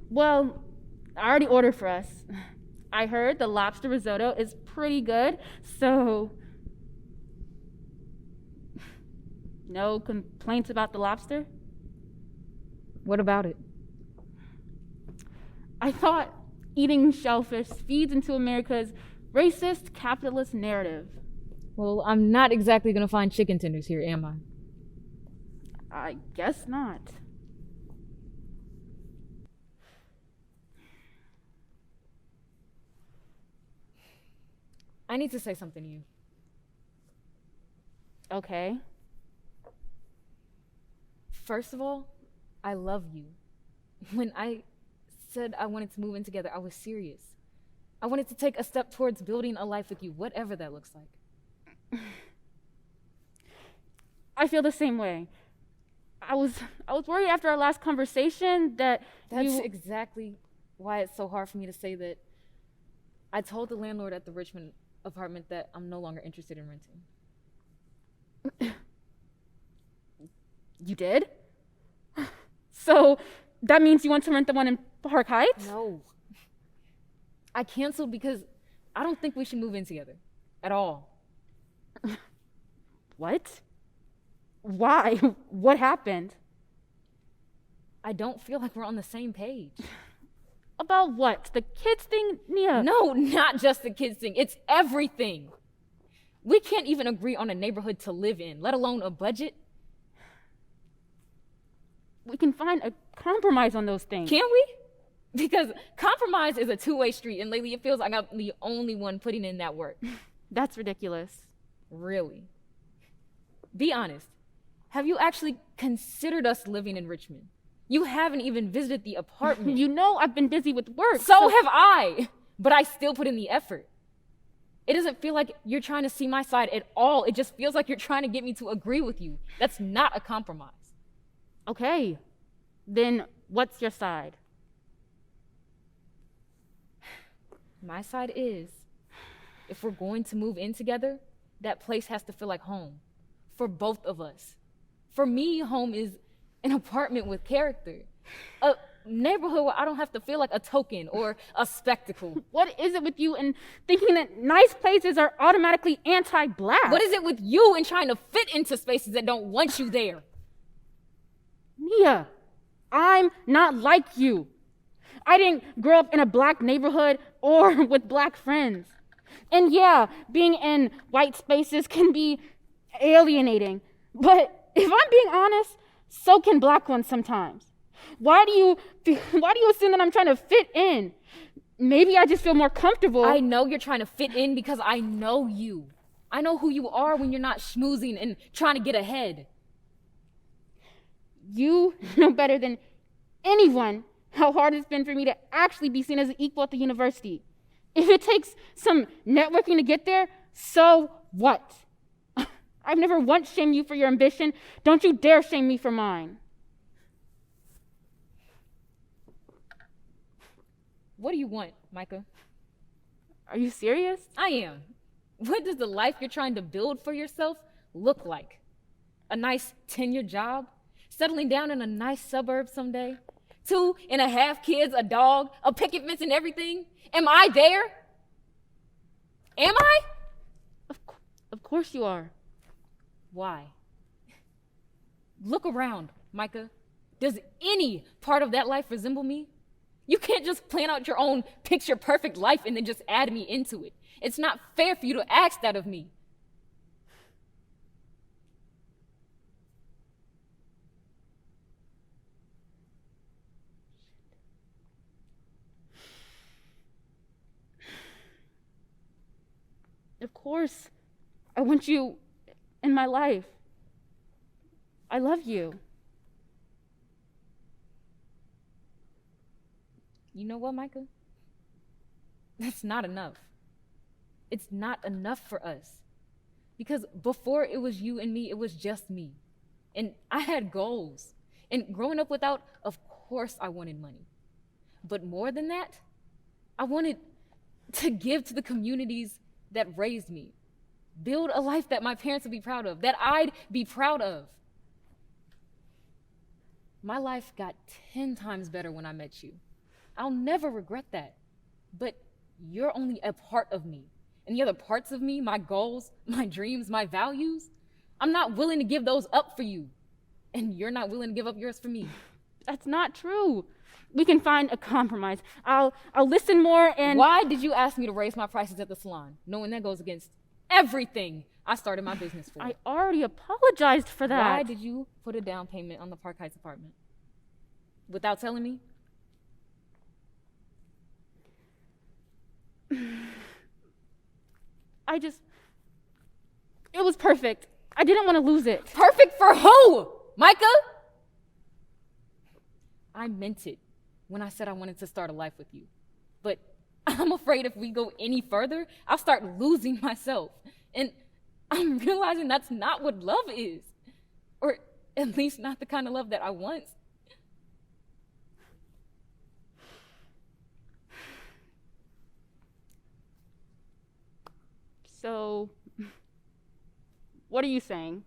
Well, I already ordered for us. I heard the lobster risotto is pretty good, so no complaints about the lobster? What about it? I thought eating shellfish feeds into America's racist capitalist narrative. Well, I'm not exactly gonna find chicken tenders here, am I? I guess not. I need to say something to you. Okay. First of all, I love you. When I said I wanted to move in together, I was serious. I wanted to take a step towards building a life with you, whatever that looks like. I feel the same way. I was worried after our last conversation that That's exactly why it's so hard for me to say that I told the landlord at the Richmond apartment that I'm no longer interested in renting. You did? So that means you want to rent the one in Park Heights? No. I canceled because I don't think we should move in together at all. What? Why? What happened? I don't feel like we're on the same page. About what? The kids thing, Nia? No, not just the kids thing. It's everything. We can't even agree on a neighborhood to live in, let alone a budget. We can find a compromise on those things. Can we? Because compromise is a two-way street, and lately it feels like I'm the only one putting in that work. That's ridiculous. Really? Be honest. Have you actually considered us living in Richmond? You haven't even visited the apartment. You know I've been busy with work. So have I, but I still put in the effort. It doesn't feel like you're trying to see my side at all. It just feels like you're trying to get me to agree with you. That's not a compromise. Okay, then what's your side? My side is, if we're going to move in together, that place has to feel like home for both of us. For me, home is an apartment with character, a neighborhood where I don't have to feel like a token or a spectacle. What is it with you and thinking that nice places are automatically anti-black? What is it with you and trying to fit into spaces that don't want you there? Nia, I'm not like you. I didn't grow up in a black neighborhood or with black friends. And yeah, being in white spaces can be alienating. But if I'm being honest, so can black ones sometimes. Why do you assume that I'm trying to fit in? Maybe I just feel more comfortable. I know you're trying to fit in because I know you. I know who you are when you're not schmoozing and trying to get ahead. You know better than anyone how hard it's been for me to actually be seen as an equal at the university. If it takes some networking to get there, so what? I've never once shamed you for your ambition. Don't you dare shame me for mine. What do you want, Micah? Are you serious? I am. What does the life you're trying to build for yourself look like? A nice tenure job? Settling down in a nice suburb someday? 2.5 kids, a dog, a picket fence and everything? Am I there? Am I? Of course you are. Why? Look around, Micah. Does any part of that life resemble me? You can't just plan out your own picture-perfect life and then just add me into it. It's not fair for you to ask that of me. Of course, I want you in my life. I love you. You know what, Micah? That's not enough. It's not enough for us. Because before it was you and me, it was just me. And I had goals. And growing up without, of course I wanted money. But more than that, I wanted to give to the communities that raised me. Build a life that my parents would be proud of, that I'd be proud of. My life got 10 times better when I met you. I'll never regret that. But you're only a part of me. And the other parts of me, my goals, my dreams, my values, I'm not willing to give those up for you. And you're not willing to give up yours for me. That's not true. We can find a compromise. I'll listen more and... Why did you ask me to raise my prices at the salon, knowing that goes against everything I started my business for? I already apologized for that. Why did you put a down payment on the Park Heights apartment? Without telling me? It was perfect. I didn't want to lose it. Perfect for who? Micah? I meant it when I said I wanted to start a life with you. But I'm afraid if we go any further, I'll start losing myself. And I'm realizing that's not what love is. Or at least not the kind of love that I want. So, what are you saying?